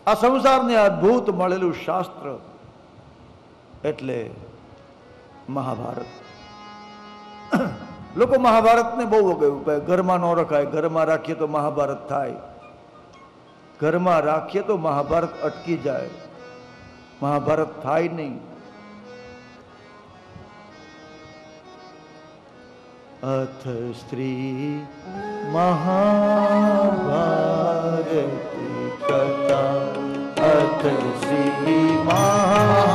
આ સંસારને અદ્ભુત મળેલું શાસ્ત્ર એટલે મહાભારત. લોકો મહાભારતને બહુ વગાવ્યું, ઘરમાં ન રખાય, ઘરમાં રાખીએ તો મહાભારત થાય, ઘરમાં રાખીએ તો મહાભારત અટકી જાય, મહાભારત થાય નહીં. અથ શ્રી મહાભારત કથા, અથ શ્રી મહાભારત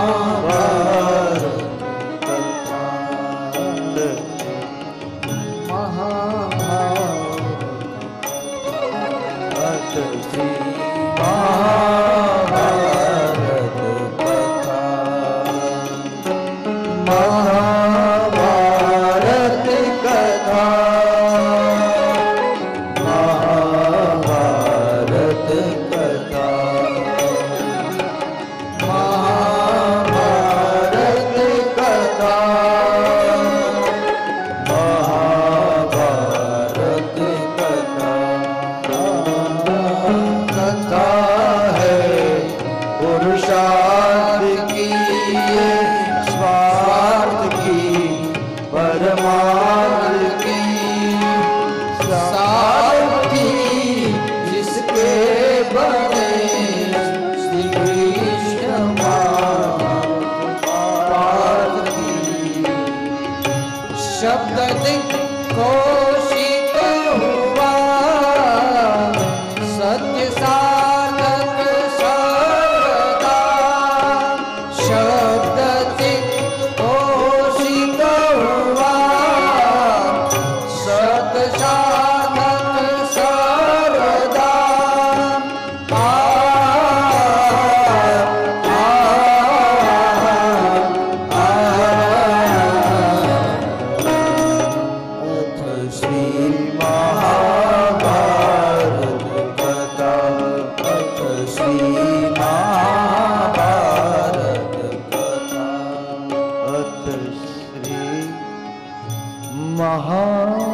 મહા